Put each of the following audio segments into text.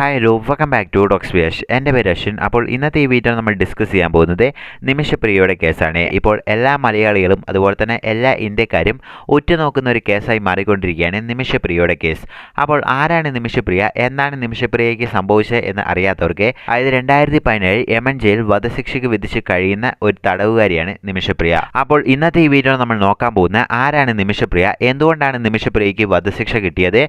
Hi hello welcome back to ഡോക്സ് വിയഷ്. എൻ്റെ പേര് അശ്വിൻ. അപ്പോൾ ഇന്നത്തെ ഈ വീഡിയോ നമ്മൾ ഡിസ്കസ് ചെയ്യാൻ പോകുന്നത് നിമിഷപ്രിയയുടെ കേസാണ്. ഇപ്പോൾ എല്ലാ മലയാളികളും അതുപോലെ തന്നെ എല്ലാ ഇന്ത്യക്കാരും ഉറ്റുനോക്കുന്ന ഒരു കേസായി മാറിക്കൊണ്ടിരിക്കുകയാണ് നിമിഷപ്രിയയുടെ കേസ്. അപ്പോൾ ആരാണ് നിമിഷപ്രിയ, എന്താണ് നിമിഷപ്രിയയ്ക്ക് സംഭവിച്ചത് എന്ന് അറിയാത്തവർക്ക്, അതായത് 2017 യമൻ ജയിൽ വധശിക്ഷയ്ക്ക് വിധിച്ച് കഴിയുന്ന ഒരു തടവുകാരിയാണ് നിമിഷപ്രിയ. അപ്പോൾ ഇന്നത്തെ ഈ വീഡിയോ നമ്മൾ നോക്കാൻ പോകുന്ന ആരാണ് നിമിഷപ്രിയ, എന്തുകൊണ്ടാണ് നിമിഷപ്രിയയ്ക്ക് വധശിക്ഷ കിട്ടിയത്,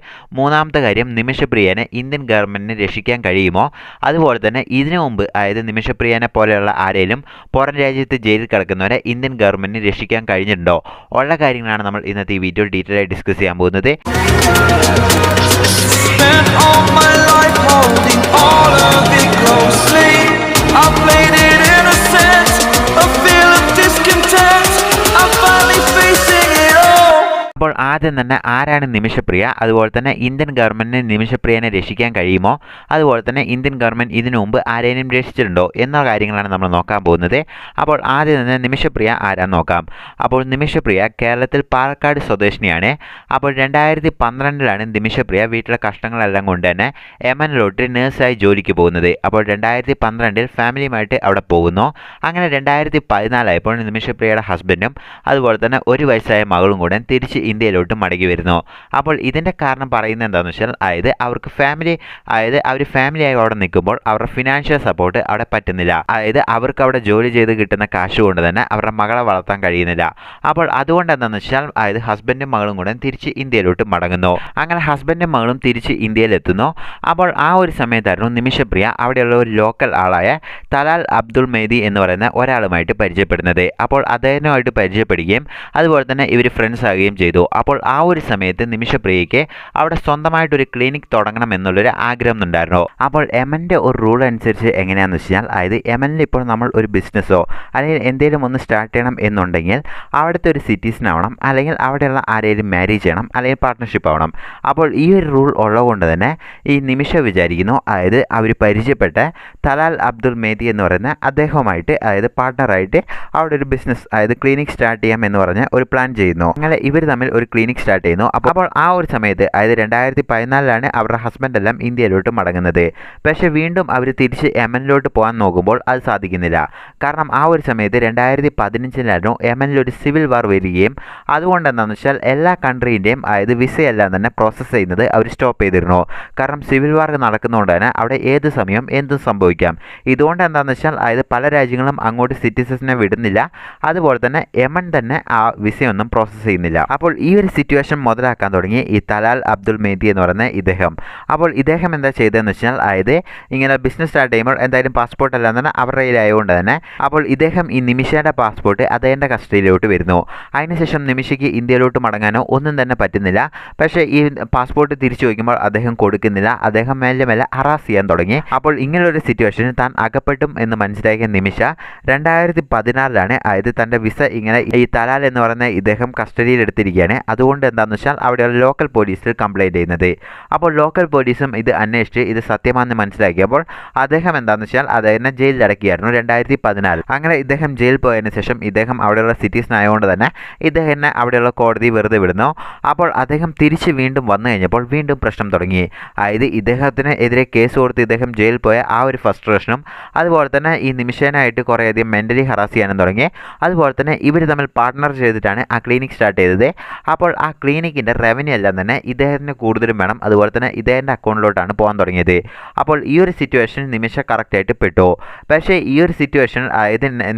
മൂന്നാമത്തെ കാര്യം നിമിഷപ്രിയനെ ഇന്ത്യൻ ഗവൺമെൻറ് രക്ഷിക്കാൻ കഴിയുമോ, അതുപോലെ തന്നെ ഇതിനു മുമ്പ് അതായത് നിമിഷപ്രിയനെ പോലെയുള്ള ആരെങ്കിലും പുറം രാജ്യത്ത് ജയിലിൽ കിടക്കുന്നവരെ ഇന്ത്യൻ ഗവൺമെന്റിന് രക്ഷിക്കാൻ കഴിഞ്ഞിട്ടുണ്ടോ ഉള്ള കാര്യങ്ങളാണ് നമ്മൾ ഇന്നത്തെ ഈ വീഡിയോ ഡീറ്റെയിൽ ആയി ഡിസ്കസ് ചെയ്യാൻ പോകുന്നത്. അപ്പോൾ ആദ്യം തന്നെ ആരാണ് നിമിഷപ്രിയ, അതുപോലെ തന്നെ ഇന്ത്യൻ ഗവൺമെൻറ്റിന് നിമിഷപ്രിയനെ രക്ഷിക്കാൻ കഴിയുമോ, അതുപോലെ തന്നെ ഇന്ത്യൻ ഗവൺമെൻറ് ഇതിനു മുമ്പ് ആരെയും രക്ഷിച്ചിട്ടുണ്ടോ എന്ന കാര്യങ്ങളാണ് നമ്മൾ നോക്കാൻ പോകുന്നത്. അപ്പോൾ ആദ്യം തന്നെ നിമിഷപ്രിയ ആരാന്ന് നോക്കാം. അപ്പോൾ നിമിഷപ്രിയ കേരളത്തിൽ പാലക്കാട് സ്വദേശിനിയാണ്. അപ്പോൾ 2012 നിമിഷപ്രിയ വീട്ടിലെ കഷ്ടങ്ങളെല്ലാം കൊണ്ട് തന്നെ യമനിലോട്ട് നേഴ്സായി ജോലിക്ക് പോകുന്നത്. അപ്പോൾ 2012 ഫാമിലിയുമായിട്ട് അവിടെ പോകുന്നു. അങ്ങനെ 2014 നിമിഷപ്രിയയുടെ ഹസ്ബൻഡും അതുപോലെ തന്നെ 1 വയസ്സായ മകളും കൂടെ തിരിച്ച് ഇന്ത്യയിലോട്ട് മടങ്ങി വരുന്നു. അപ്പോൾ ഇതിൻ്റെ കാരണം പറയുന്നത് എന്താണെന്ന് വെച്ചാൽ, അവർക്ക് അവർ ഫാമിലിയായി അവിടെ നിൽക്കുമ്പോൾ അവരുടെ ഫിനാൻഷ്യൽ സപ്പോർട്ട് അവിടെ പറ്റുന്നില്ല. അവർക്ക് അവിടെ ജോലി ചെയ്ത് കിട്ടുന്ന കാശ് കൊണ്ട് തന്നെ അവരുടെ മകളെ വളർത്താൻ കഴിയുന്നില്ല. അപ്പോൾ അതുകൊണ്ട് എന്താണെന്ന് വെച്ചാൽ ഹസ്ബൻഡും മകളും കൂടെ തിരിച്ച് ഇന്ത്യയിലോട്ട് മടങ്ങുന്നു. അങ്ങനെ ഹസ്ബൻഡും മകളും തിരിച്ച് ഇന്ത്യയിലെത്തുന്നു. അപ്പോൾ ആ ഒരു സമയത്തായിരുന്നു നിമിഷപ്രിയ അവിടെയുള്ള ഒരു ലോക്കൽ ആളായ തലാൽ അബ്ദുൾ മെഹദി എന്ന് പറയുന്ന ഒരാളുമായിട്ട് പരിചയപ്പെടുന്നത്. അപ്പോൾ അദ്ദേഹവുമായിട്ട് പരിചയപ്പെടുകയും അതുപോലെ തന്നെ ഇവർ ഫ്രണ്ട്സ് ആകുകയും ചെയ്തു. അപ്പോൾ ആ ഒരു സമയത്ത് നിമിഷപ്രിയയ്ക്ക് അവിടെ സ്വന്തമായിട്ടൊരു ക്ലിനിക് തുടങ്ങണം എന്നുള്ളൊരു ആഗ്രഹം ഉണ്ടായിരുന്നു. അപ്പോൾ യമൻ്റെ ഒരു റൂൾ അനുസരിച്ച് എങ്ങനെയാണെന്ന് വെച്ചാൽ, യമനിൽ ഇപ്പോൾ നമ്മൾ ഒരു ബിസിനസ്സോ അല്ലെങ്കിൽ എന്തെങ്കിലും ഒന്ന് സ്റ്റാർട്ട് ചെയ്യണം എന്നുണ്ടെങ്കിൽ അവിടുത്തെ ഒരു സിറ്റിസനാവണം, അല്ലെങ്കിൽ അവിടെയുള്ള ആരെങ്കിലും മാരേജ് ചെയ്യണം, അല്ലെങ്കിൽ പാർട്ട്ണർഷിപ്പ് ആവണം. അപ്പോൾ ഈ ഒരു റൂൾ ഉള്ളതുകൊണ്ട് തന്നെ ഈ നിമിഷ വിചാരിക്കുന്നു, അവർ പരിചയപ്പെട്ട തലാൽ അബ്ദുൾ മെഹദി എന്ന് പറയുന്ന അദ്ദേഹവുമായിട്ട് പാർട്ട്ണറായിട്ട് അവിടെ ഒരു ബിസിനസ് ക്ലിനിക് സ്റ്റാർട്ട് ചെയ്യാം എന്ന് പറഞ്ഞ് ഒരു പ്ലാൻ ചെയ്യുന്നു. അങ്ങനെ ഇവർ തമ്മിൽ ഒരു ക്ലിനിക് സ്റ്റാർട്ട് ചെയ്യുന്നു. അപ്പോൾ ആ ഒരു സമയത്ത് 2014 അവരുടെ ഹസ്ബൻഡ് എല്ലാം ഇന്ത്യയിലോട്ട് മടങ്ങുന്നത്. പക്ഷേ വീണ്ടും അവർ തിരിച്ച് യമനിലോട്ട് പോകാൻ നോക്കുമ്പോൾ അത് സാധിക്കുന്നില്ല. കാരണം ആ ഒരു സമയത്ത് 2015 യമനിലൊരു സിവിൽ വാർ വരികയും അതുകൊണ്ട് എന്താണെന്ന് വെച്ചാൽ എല്ലാ കൺട്രീൻ്റെയും വിസയെല്ലാം തന്നെ പ്രോസസ്സ് ചെയ്യുന്നത് അവർ സ്റ്റോപ്പ് ചെയ്തിരുന്നു. കാരണം സിവിൽ വാർ നടക്കുന്നതുകൊണ്ട് തന്നെ അവിടെ ഏത് സമയം എന്തും സംഭവിക്കാം. ഇതുകൊണ്ട് എന്താണെന്ന് വെച്ചാൽ പല രാജ്യങ്ങളും അങ്ങോട്ട് സിറ്റിസൻസിനെ വിടുന്നില്ല, അതുപോലെ തന്നെ യമൻ തന്നെ ആ വിസയൊന്നും പ്രോസസ്സ് ചെയ്യുന്നില്ല. അപ്പോൾ ഈ ഒരു സിറ്റുവേഷൻ മുതലാക്കാൻ തുടങ്ങി ഈ തലാൽ അബ്ദുൾ മെഹദി എന്ന് പറയുന്ന ഇദ്ദേഹം. അപ്പോൾ ഇദ്ദേഹം എന്താ ചെയ്തതെന്ന് വെച്ചാൽ, ഇങ്ങനെ ബിസിനസ് സ്റ്റാർട്ട് ചെയ്യുമ്പോൾ എന്തായാലും പാസ്പോർട്ട് എല്ലാം തന്നെ അവരുടെ കയ്യിലായതുകൊണ്ട് തന്നെ അപ്പോൾ ഇദ്ദേഹം ഈ നിമിഷയുടെ പാസ്പോർട്ട് അദ്ദേഹത്തിൻ്റെ കസ്റ്റഡിയിലോട്ട് വരുന്നു. അതിനുശേഷം നിമിഷയ്ക്ക് ഇന്ത്യയിലോട്ട് മടങ്ങാനോ ഒന്നും തന്നെ പറ്റുന്നില്ല. പക്ഷേ ഈ പാസ്പോർട്ട് തിരിച്ചു വയ്ക്കുമ്പോൾ അദ്ദേഹം കൊടുക്കുന്നില്ല. അദ്ദേഹം മെല്ലെ മെല്ലെ ഹറാസ് ചെയ്യാൻ തുടങ്ങി. അപ്പോൾ ഇങ്ങനൊരു സിറ്റുവേഷനിൽ താൻ അകപ്പെട്ടും എന്ന് മനസ്സിലാക്കിയ നിമിഷ 2016 തൻ്റെ വിസ ഇങ്ങനെ ഈ തലാൽ എന്ന് പറയുന്ന ഇദ്ദേഹം കസ്റ്റഡിയിൽ എടുത്തിരിക്കുകയാണ്. അതുകൊണ്ട് എന്താണെന്ന് വെച്ചാൽ അവിടെയുള്ള ലോക്കൽ പോലീസിൽ കംപ്ലയിൻറ്റ് ചെയ്യുന്നത്. അപ്പോൾ ലോക്കൽ പോലീസും ഇത് അന്വേഷിച്ച് ഇത് സത്യമാണെന്ന് മനസ്സിലാക്കിയപ്പോൾ അദ്ദേഹം എന്താണെന്ന് വെച്ചാൽ അദ്ദേഹം ജയിലിൽ അടക്കിയായിരുന്നു 2014. അങ്ങനെ ഇദ്ദേഹം ജയിലിൽ പോയതിനു ശേഷം ഇദ്ദേഹം അവിടെയുള്ള സിറ്റിസൺ ആയതുകൊണ്ട് തന്നെ ഇദ്ദേഹം അവിടെയുള്ള കോടതി വെറുതെ വിടുന്നു. അപ്പോൾ അദ്ദേഹം തിരിച്ച് വീണ്ടും വന്നു കഴിഞ്ഞപ്പോൾ വീണ്ടും പ്രശ്നം തുടങ്ങി. ഇദ്ദേഹത്തിന് എതിരെ കേസ് കൊടുത്ത് ഇദ്ദേഹം ജയിലിൽ പോയ ആ ഒരു ഫ്രസ്ട്രേഷനും അതുപോലെ തന്നെ ഈ നിമിഷേനായിട്ട് കുറേയധികം മെൻ്റലി ഹറാസ് ചെയ്യാനും തുടങ്ങി. അതുപോലെ തന്നെ ഇവർ തമ്മിൽ പാർട്ട്ണർ ചെയ്തിട്ടാണ് ആ ക്ലിനിക് സ്റ്റാർട്ട് ചെയ്തത്. അപ്പോൾ ആ ക്ലിനിക്കിൻ്റെ റവന്യൂ എല്ലാം തന്നെ ഇദ്ദേഹത്തിന് കൂടുതലും വേണം, അതുപോലെ തന്നെ ഇദ്ദേഹത്തിൻ്റെ അക്കൗണ്ടിലോട്ടാണ് പോകാൻ തുടങ്ങിയത്. അപ്പോൾ ഈ ഒരു സിറ്റുവേഷൻ നിമിഷ കറക്റ്റായിട്ട് പെട്ടു. പക്ഷേ ഈ ഒരു സിറ്റുവേഷൻ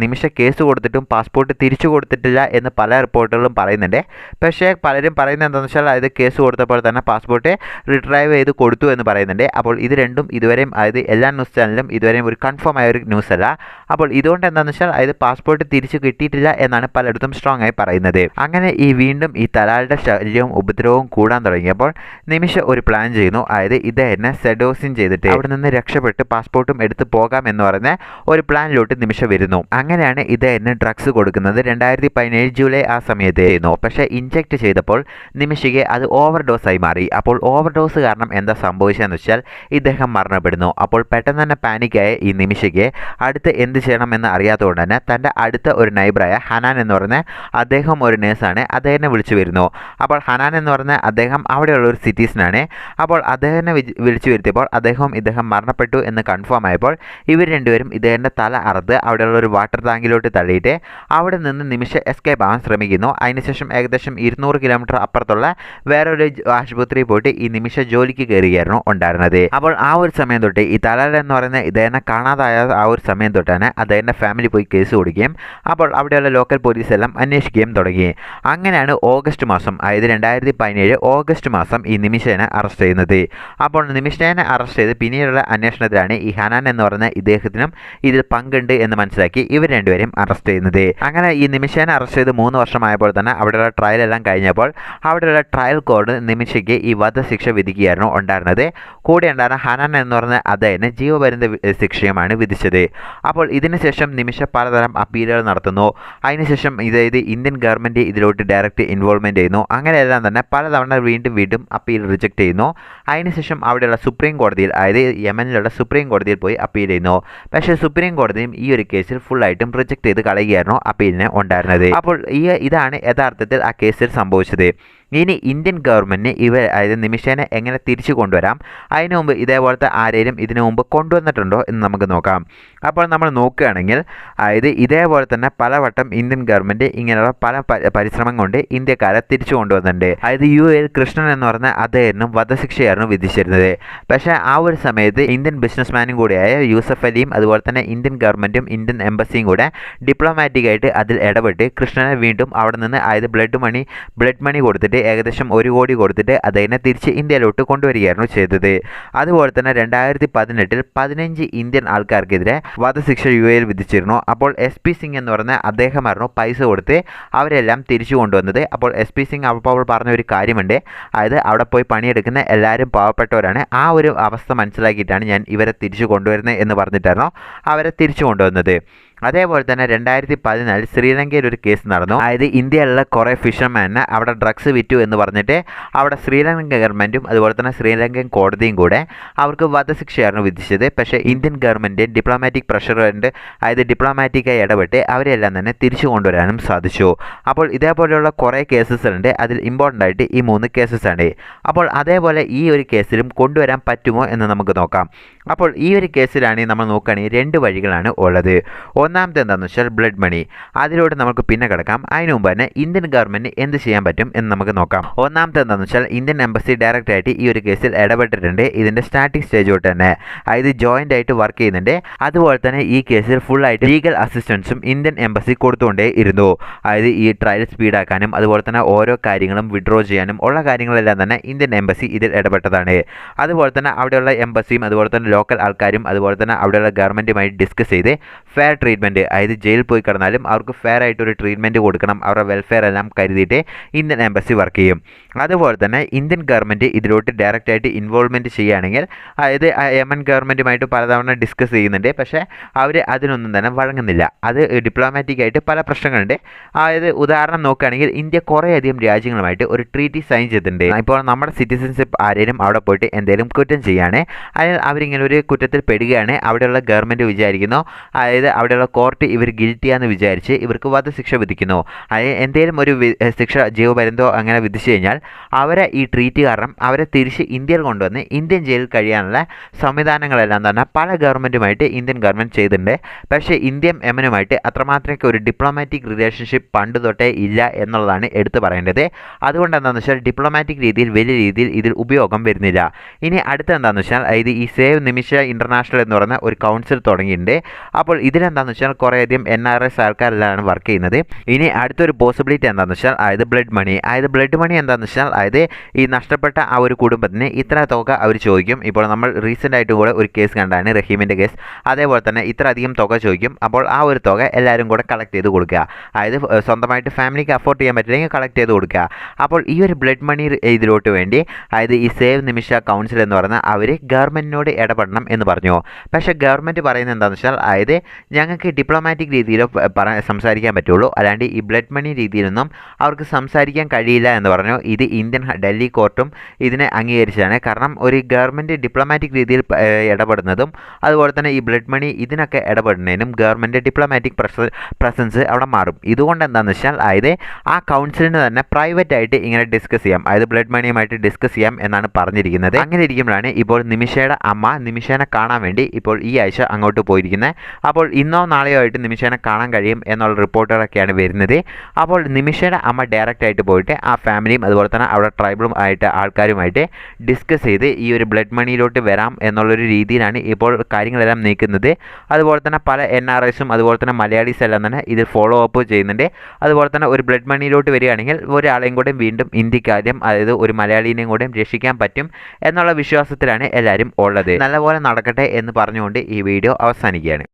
നിമിഷ കേസ് കൊടുത്തിട്ടും പാസ്പോർട്ട് തിരിച്ചു കൊടുത്തിട്ടില്ല എന്ന് പല റിപ്പോർട്ടുകളും പറയുന്നുണ്ട്. പക്ഷേ പലരും പറയുന്നത് എന്താണെന്ന് വെച്ചാൽ കേസ് കൊടുത്തപ്പോൾ തന്നെ പാസ്പോർട്ട് റിട്രൈവ് ചെയ്ത് കൊടുത്തു എന്ന് പറയുന്നുണ്ട്. അപ്പോൾ ഇത് രണ്ടും ഇതുവരെയും എല്ലാ ന്യൂസ് ചാനലിലും ഇതുവരെയും ഒരു കൺഫേം ആയ ഒരു ന്യൂസ് അല്ല. അപ്പോൾ ഇതുകൊണ്ട് എന്താണെന്ന് വെച്ചാൽ പാസ്പോർട്ട് തിരിച്ചു കിട്ടിയിട്ടില്ല എന്നാണ് പലയിടത്തും സ്ട്രോങ് ആയി പറയുന്നത്. അങ്ങനെ ഈ വീണ്ടും ഈ തലാലിൻ്റെ ശല്യവും ഉപദ്രവവും കൂടാൻ തുടങ്ങിയപ്പോൾ നിമിഷ ഒരു പ്ലാൻ ചെയ്യുന്നു. ഇദ്ദേഹത്തിനെ സെഡോസിൻ ചെയ്തിട്ട് അവിടെ നിന്ന് രക്ഷപ്പെട്ട് പാസ്പോർട്ടും എടുത്ത് പോകാം എന്ന് പറഞ്ഞ ഒരു പ്ലാനിലോട്ട് നിമിഷ വരുന്നു. അങ്ങനെയാണ് ഇദ്ദേഹത്തിന് ഡ്രഗ്സ് കൊടുക്കുന്നത് 2017 ജൂലൈ ആ സമയത്ത് ചെയ്യുന്നു. പക്ഷേ ഇൻജെക്ട് ചെയ്തപ്പോൾ നിമിഷയ്ക്ക് അത് ഓവർഡോസായി മാറി. അപ്പോൾ ഓവർഡോസ് കാരണം എന്താ സംഭവിച്ചതെന്ന് വെച്ചാൽ ഇദ്ദേഹം മരണപ്പെടുന്നു. അപ്പോൾ പെട്ടെന്ന് തന്നെ പാനിക്കായ ഈ നിമിഷയ്ക്ക് അടുത്ത് എന്ത് ചെയ്യണമെന്ന് അറിയാത്തതുകൊണ്ട് തന്നെ തൻ്റെ അടുത്ത ഒരു നൈബറായ ഹനാൻ എന്ന് പറയുന്ന അദ്ദേഹം ഒരു നേഴ്സാണ്, അദ്ദേഹത്തെ വിളിച്ചു വരുന്നു. അപ്പോൾ ഹനാൻ എന്ന് പറഞ്ഞ അദ്ദേഹം അവിടെയുള്ള ഒരു സിറ്റിസനാണ്. അപ്പോൾ അദ്ദേഹത്തിനെ വിളിച്ചു വരുത്തിയപ്പോൾ ഇദ്ദേഹം മരണപ്പെട്ടു എന്ന് കൺഫേം ആയപ്പോൾ ഇവർ രണ്ടുപേരും ഇദ്ദേഹത്തിൻ്റെ തല അറുത്ത് അവിടെയുള്ള ഒരു വാട്ടർ ടാങ്കിലോട്ട് തള്ളിയിട്ട് അവിടെ നിന്ന് നിമിഷ എസ്കേപ്പ് ആവാൻ ശ്രമിക്കുന്നു. അതിനുശേഷം ഏകദേശം 200 കിലോമീറ്റർ അപ്പുറത്തുള്ള വേറൊരു ആശുപത്രിയിൽ പോയിട്ട് ഈ നിമിഷ ജോലിക്ക് കയറുകയായിരുന്നു ഉണ്ടായിരുന്നത്. അപ്പോൾ ആ ഒരു സമയം തൊട്ട് ഈ തലാൽ എന്ന് പറയുന്ന ഇദ്ദേഹത്തെ കാണാതായ ആ ഒരു സമയം തൊട്ടാണ് അദ്ദേഹത്തിൻ്റെ ഫാമിലി പോയി കേസ് കൊടുക്കുകയും അപ്പോൾ അവിടെയുള്ള ലോക്കൽ പോലീസ് എല്ലാം അന്വേഷിക്കുകയും തുടങ്ങി. അങ്ങനെയാണ് ഓഗസ്റ്റ് മാസം, അതായത് 2017 ഓഗസ്റ്റ് മാസം ഈ നിമിഷേനെ അറസ്റ്റ് ചെയ്യുന്നത്. അപ്പോൾ നിമിഷേനെ അറസ്റ്റ് ചെയ്ത് പിന്നീടുള്ള അന്വേഷണത്തിലാണ് ഈ ഹനാൻ എന്ന് പറയുന്ന ഇദ്ദേഹത്തിനും ഇതിൽ പങ്കുണ്ട് എന്ന് മനസ്സിലാക്കി ഇവർ രണ്ടുപേരും അറസ്റ്റ് ചെയ്യുന്നത്. അങ്ങനെ ഈ നിമിഷേനെ അറസ്റ്റ് ചെയ്ത് 3 വർഷമായപ്പോൾ തന്നെ അവിടെയുള്ള ട്രയൽ എല്ലാം കഴിഞ്ഞപ്പോൾ അവിടെയുള്ള ട്രയൽ കോഡ് നിമിഷയ്ക്ക് ഈ വധശിക്ഷ വിധിക്കുകയായിരുന്നു ഉണ്ടായിരുന്നത്. കൂടെ ഉണ്ടായിരുന്ന ഹനാൻ എന്ന് പറയുന്ന അദ്ദേഹത്തിന് ജീവപര്യന്ത ശിക്ഷയുമാണ് വിധിച്ചത്. അപ്പോൾ ഇതിനുശേഷം നിമിഷ പലതരം അപ്പീലുകൾ നടത്തുന്നു. അതിനുശേഷം ഇതായത് ഇന്ത്യൻ ഗവൺമെൻറ് ഇതിലോട്ട് ഡയറക്റ്റ് ഇൻവോൾവ്മെൻറ്റ് ചെയ്യുന്നു. അങ്ങനെയെല്ലാം തന്നെ പലതവണ വീണ്ടും അപ്പീൽ റിജക്റ്റ് ചെയ്യുന്നു. അതിനുശേഷം അവിടെയുള്ള സുപ്രീം കോടതിയിൽ, അതായത് യമനിലുള്ള സുപ്രീം കോടതിയിൽ പോയി അപ്പീൽ ചെയ്യുന്നു. പക്ഷേ സുപ്രീം കോടതിയും ഈ ഒരു കേസിൽ ഫുള്ളായിട്ടും റിജക്റ്റ് ചെയ്ത് കളയുകയായിരുന്നു അപ്പീലിന് ഉണ്ടായിരുന്നത്. അപ്പോൾ ഇതാണ് യഥാർത്ഥത്തിൽ ആ കേസിൽ സംഭവിച്ചത്. ഇനി ഇന്ത്യൻ ഗവൺമെൻറ്റിന് അതായത് നിമിഷേനെ എങ്ങനെ തിരിച്ചു കൊണ്ടുവരാം, അതിനു മുമ്പ് ഇതേപോലത്തെ ആരെയും ഇതിനു മുമ്പ് കൊണ്ടുവന്നിട്ടുണ്ടോ എന്ന് നമുക്ക് നോക്കാം. അപ്പോൾ നമ്മൾ നോക്കുകയാണെങ്കിൽ അതായത് ഇതേപോലെ തന്നെ പലവട്ടം ഇന്ത്യൻ ഗവൺമെൻറ് ഇങ്ങനെയുള്ള പല പരിശ്രമം കൊണ്ട് ഇന്ത്യക്കാരെ തിരിച്ചു കൊണ്ടുവന്നിട്ടുണ്ട്. അതായത് UAE കൃഷ്ണൻ എന്ന് പറഞ്ഞ അദ്ദേഹത്തിനും വധശിക്ഷയായിരുന്നു വിധിച്ചിരുന്നത്. പക്ഷേ ആ ഒരു സമയത്ത് ഇന്ത്യൻ ബിസിനസ്മാനും കൂടിയായ യൂസഫ് അലിയും അതുപോലെ തന്നെ ഇന്ത്യൻ ഗവൺമെൻറ്റും ഇന്ത്യൻ എംബസിയും കൂടെ ഡിപ്ലോമാറ്റിക്കായിട്ട് അതിൽ ഇടപെട്ട് കൃഷ്ണനെ വീണ്ടും അവിടെ നിന്ന് അതായത് ബ്ലഡ് മണി കൊടുത്തിട്ട് ഏകദേശം 1 കോടി കൊടുത്തിട്ട് അദ്ദേഹത്തെ തിരിച്ച് ഇന്ത്യയിലോട്ട് കൊണ്ടുവരികയായിരുന്നു ചെയ്തത്. അതുപോലെ തന്നെ 2018 15 ഇന്ത്യൻ ആൾക്കാർക്കെതിരെ വധശിക്ഷ UAE വിധിച്ചിരുന്നു. അപ്പോൾ SP സിംഗ് എന്ന് പറഞ്ഞ അദ്ദേഹമായിരുന്നു പൈസ കൊടുത്ത് അവരെല്ലാം തിരിച്ചു കൊണ്ടുവന്നത്. അപ്പോൾ SP സിംഗ് അപ്പോൾ പറഞ്ഞ ഒരു കാര്യമുണ്ട്, അതായത് അവിടെ പോയി പണിയെടുക്കുന്ന എല്ലാവരും പാവപ്പെട്ടവരാണ്, ആ ഒരു അവസ്ഥ മനസ്സിലാക്കിയിട്ടാണ് ഞാൻ ഇവരെ തിരിച്ചു കൊണ്ടുവരുന്നത് എന്ന് പറഞ്ഞിട്ടായിരുന്നു അവരെ തിരിച്ചു കൊണ്ടുവന്നത്. അതേപോലെ തന്നെ 2014 ശ്രീലങ്കയിൽ ഒരു കേസ് നടന്നു. അതായത് ഇന്ത്യയിലുള്ള കുറേ ഫിഷർമാനെ അവിടെ ഡ്രഗ്സ് വിറ്റു എന്ന് പറഞ്ഞിട്ട് അവിടെ ശ്രീലങ്കൻ ഗവൺമെൻറ്റും അതുപോലെ തന്നെ ശ്രീലങ്കൻ കോടതിയും കൂടെ അവർക്ക് വധശിക്ഷയായിരുന്നു വിധിച്ചത്. പക്ഷേ ഇന്ത്യൻ ഗവൺമെൻറ് ഡിപ്ലോമാറ്റിക് പ്രഷർ കൊണ്ട് അതായത് ഡിപ്ലോമാറ്റിക്കായി ഇടപെട്ട് അവരെല്ലാം തന്നെ തിരിച്ചു കൊണ്ടുവരാനും സാധിച്ചു. അപ്പോൾ ഇതേപോലെയുള്ള കുറേ കേസസ് ഉണ്ട്. അതിൽ ഇമ്പോർട്ടൻ്റ് ആയിട്ട് ഈ 3 കേസസ് ആണ്. അപ്പോൾ അതേപോലെ ഈ ഒരു കേസിലും കൊണ്ടുവരാൻ പറ്റുമോ എന്ന് നമുക്ക് നോക്കാം. അപ്പോൾ ഈ ഒരു കേസിലാണെങ്കിൽ നമ്മൾ നോക്കുകയാണെങ്കിൽ 2 വഴികളാണ് ഉള്ളത്. ഒന്നാമത്തെ എന്താണെന്ന് വെച്ചാൽ ബ്ലഡ് മണി, അതിലൂടെ നമുക്ക് പിന്നെ കിടക്കാം. അതിന് മുമ്പ് തന്നെ ഇന്ത്യൻ ഗവൺമെൻറ് എന്ത് ചെയ്യാൻ പറ്റും എന്ന് നമുക്ക് നോക്കാം. ഒന്നാമത്തെ എന്താണെന്ന് വെച്ചാൽ ഇന്ത്യൻ എംബസി ഡയറക്റ്റ് ആയിട്ട് ഈ ഒരു കേസിൽ ഇടപെട്ടിട്ടുണ്ട്. ഇതിൻ്റെ സ്റ്റാർട്ടിംഗ് സ്റ്റേജ് തൊട്ട് തന്നെ, അതായത് ജോയിൻ്റ് ആയിട്ട് വർക്ക് ചെയ്യുന്നുണ്ട്. അതുപോലെ തന്നെ ഈ കേസിൽ ഫുള്ളായിട്ട് ലീഗൽ അസിസ്റ്റൻസും ഇന്ത്യൻ എംബസി കൊടുത്തുകൊണ്ടേ ഇരുന്നു. അതായത് ഈ ട്രയൽ സ്പീഡാക്കാനും അതുപോലെ തന്നെ ഓരോ കാര്യങ്ങളും വിഡ്രോ ചെയ്യാനും ഉള്ള കാര്യങ്ങളെല്ലാം തന്നെ ഇന്ത്യൻ എംബസി ഇതിൽ ഇടപെട്ടതാണ്. അതുപോലെ തന്നെ അവിടെയുള്ള എംബസിയും അതുപോലെ തന്നെ ലോക്കൽ ആൾക്കാരും അതുപോലെ തന്നെ അവിടെയുള്ള ഗവൺമെൻറ്റുമായി ഡിസ്കസ് ചെയ്ത് ഫെയർ ട്രീറ്റ്മെൻറ്റ്, അതായത് ജയിലിൽ പോയി കിടന്നാലും അവർക്ക് ഫെയർ ആയിട്ടൊരു ട്രീറ്റ്മെൻറ്റ് കൊടുക്കണം, അവരുടെ വെൽഫെയർ എല്ലാം കരുതിയിട്ട് ഇന്ത്യൻ എംബസി വർക്ക് ചെയ്യും. അതുപോലെ തന്നെ ഇന്ത്യൻ ഗവൺമെൻറ് ഇതിലോട്ട് ഡയറക്റ്റ് ആയിട്ട് ഇൻവോൾവ്മെൻറ്റ് ചെയ്യുകയാണെങ്കിൽ, അതായത് യമൻ ഗവൺമെൻറ്റുമായിട്ട് പലതവണ ഡിസ്കസ് ചെയ്യുന്നുണ്ട്, പക്ഷേ അവർ അതിനൊന്നും തന്നെ വഴങ്ങുന്നില്ല. അത് ഡിപ്ലോമാറ്റിക്കായിട്ട് പല പ്രശ്നങ്ങളുണ്ട്. അതായത് ഉദാഹരണം നോക്കുകയാണെങ്കിൽ ഇന്ത്യ കുറേയധികം രാജ്യങ്ങളുമായിട്ട് ഒരു ട്രീറ്റി സൈൻ ചെയ്തിട്ടുണ്ട്. ഇപ്പോൾ നമ്മുടെ സിറ്റിസൺഷിപ്പ് ആരെയും അവിടെ പോയിട്ട് എന്തെങ്കിലും കുറ്റം ചെയ്യുകയാണ്, അതിൽ അവരിങ്ങനെ ഒരു കുറ്റത്തിൽ പെടുകയാണ്, അവിടെയുള്ള ഗവൺമെൻറ് വിചാരിക്കുന്നു, അതായത് അവിടെയുള്ള കോർട്ട് ഇവർ ഗിൽറ്റിയാന്ന് വിചാരിച്ച് ഇവർക്ക് വധശിക്ഷ വിധിക്കുന്നു. അതായത് എന്തെങ്കിലും ഒരു ശിക്ഷ ജീവപര്യന്തോ അങ്ങനെ വിധിച്ചു കഴിഞ്ഞാൽ അവരെ ഈ ട്രീറ്റ് കാരണം അവരെ തിരിച്ച് ഇന്ത്യയിൽ കൊണ്ടുവന്ന് ഇന്ത്യൻ ജയിലിൽ കഴിയാനുള്ള സംവിധാനങ്ങളെല്ലാം തന്നെ പല ഗവൺമെൻറ്റുമായിട്ട് ഇന്ത്യൻ ഗവൺമെൻറ് ചെയ്തിട്ടുണ്ട്. പക്ഷേ ഇന്ത്യയും യമനുമായിട്ട് അത്രമാത്രമൊക്കെ ഒരു ഡിപ്ലോമാറ്റിക് റിലേഷൻഷിപ്പ് പണ്ട് തൊട്ടേ ഇല്ല എന്നുള്ളതാണ് എടുത്തു പറയേണ്ടത്. അതുകൊണ്ട് എന്താണെന്ന് വെച്ചാൽ ഡിപ്ലോമാറ്റിക് രീതിയിൽ വലിയ രീതിയിൽ ഇതിൽ ഉപയോഗം വരുന്നില്ല. ഇനി അടുത്ത എന്താണെന്ന് വെച്ചാൽ അതായത് ഈ സേവ് നിമിഷ ഇൻ്റർനാഷണൽ എന്ന് പറയുന്ന ഒരു കൗൺസിൽ തുടങ്ങിയിട്ടുണ്ട്. അപ്പോൾ ഇതിലെന്താണെന്ന് വെച്ചാൽ കുറേയധികം NRS ആൾക്കാരെല്ലാം വർക്ക് ചെയ്യുന്നത്. ഇനി അടുത്തൊരു പോസിബിലിറ്റി എന്താണെന്ന് വെച്ചാൽ അതായത് ബ്ലഡ് മണി എന്താണെന്ന് വെച്ചാൽ അതായത് ഈ നഷ്ടപ്പെട്ട ആ ഒരു കുടുംബത്തിന് ഇത്ര തുക അവർ ചോദിക്കും. ഇപ്പോൾ നമ്മൾ റീസെൻ്റ് ആയിട്ട് കൂടെ ഒരു കേസ് കണ്ടാണ്, റഹീമിൻ്റെ കേസ്. അതേപോലെ തന്നെ ഇത്ര അധികം തുക ചോദിക്കും. അപ്പോൾ ആ ഒരു തുക എല്ലാവരും കൂടെ കളക്ട് ചെയ്ത് കൊടുക്കുക, അതായത് സ്വന്തമായിട്ട് ഫാമിലിക്ക് അഫോർഡ് ചെയ്യാൻ പറ്റില്ലെങ്കിൽ കളക്ട് ചെയ്ത് കൊടുക്കുക. അപ്പോൾ ഈ ഒരു ബ്ലഡ് മണി ഇതിലോട്ട് വേണ്ടി അതായത് ഈ സേവ് നിമിഷ കൗൺസിൽ എന്ന് പറഞ്ഞാൽ അവർ ഗവൺമെൻറ്റിനോട് ഇടപെടണം എന്ന് പറഞ്ഞു. പക്ഷേ ഗവൺമെൻറ് പറയുന്നത് എന്താണെന്ന് വെച്ചാൽ അതായത് ഞങ്ങൾക്ക് അവർക്ക് ഡിപ്ലോമാറ്റിക് രീതിയിലോ സംസാരിക്കാൻ പറ്റുള്ളൂ, അല്ലാണ്ട് ഈ ബ്ലഡ് മണി രീതിയിലൊന്നും അവർക്ക് സംസാരിക്കാൻ കഴിയില്ല എന്ന് പറഞ്ഞു. ഇത് ഇന്ത്യൻ ഡൽഹി കോർട്ടും ഇതിനെ അംഗീകരിച്ചതാണ്. കാരണം ഒരു ഗവൺമെൻറ് ഡിപ്ലോമാറ്റിക് രീതിയിൽ ഇടപെടുന്നതും അതുപോലെ തന്നെ ഈ ബ്ലഡ് മണി ഇതിനൊക്കെ ഇടപെടുന്നതിനും ഗവൺമെൻറ് ഡിപ്ലോമാറ്റിക് പ്രസൻസ് അവിടെ മാറും. ഇതുകൊണ്ട് എന്താണെന്ന് വെച്ചാൽ അതായത് ആ കൗൺസിലിന് തന്നെ പ്രൈവറ്റ് ആയിട്ട് ഇങ്ങനെ ഡിസ്കസ് ചെയ്യാം, അതായത് ബ്ലഡ് മണിയുമായിട്ട് ഡിസ്കസ് ചെയ്യാം എന്നാണ് പറഞ്ഞിരിക്കുന്നത്. അങ്ങനെ ഇരിക്കുമ്പോഴാണ് ഇപ്പോൾ നിമിഷയുടെ അമ്മ നിമിഷേനെ കാണാൻ വേണ്ടി ഇപ്പോൾ ഈ ആഴ്ച അങ്ങോട്ട് പോയിരിക്കുന്നത്. അപ്പോൾ ഇന്നോ നാളെയോ ആയിട്ട് നിമിഷേനെ കാണാൻ കഴിയും എന്നുള്ള റിപ്പോർട്ടുകളൊക്കെയാണ് വരുന്നത്. അപ്പോൾ നിമിഷയുടെ അമ്മ ഡയറക്റ്റ് ആയിട്ട് പോയിട്ട് ആ ഫാമിലിയും അതുപോലെ തന്നെ അവിടെ ട്രൈബലും ആയിട്ട് ആൾക്കാരുമായിട്ട് ഡിസ്കസ് ചെയ്ത് ഈ ഒരു ബ്ലഡ് മണിയിലോട്ട് വരാം എന്നുള്ളൊരു രീതിയിലാണ് ഇപ്പോൾ കാര്യങ്ങളെല്ലാം നീക്കുന്നത്. അതുപോലെ തന്നെ പല NRIസും അതുപോലെ തന്നെ മലയാളീസ് എല്ലാം തന്നെ ഇത് ഫോളോ അപ്പ് ചെയ്യുന്നുണ്ട്. അതുപോലെ തന്നെ ഒരു ബ്ലഡ് മണിയിലോട്ട് വരികയാണെങ്കിൽ ഒരാളെയും കൂടെ വീണ്ടും ഇന്ത്യക്കാരും അതായത് ഒരു മലയാളീനെയും കൂടെ രക്ഷിക്കാൻ പറ്റും എന്നുള്ള വിശ്വാസത്തിലാണ് എല്ലാവരും ഉള്ളത്. നല്ലപോലെ നടക്കട്ടെ എന്ന് പറഞ്ഞുകൊണ്ട് ഈ വീഡിയോ അവസാനിക്കുകയാണ്.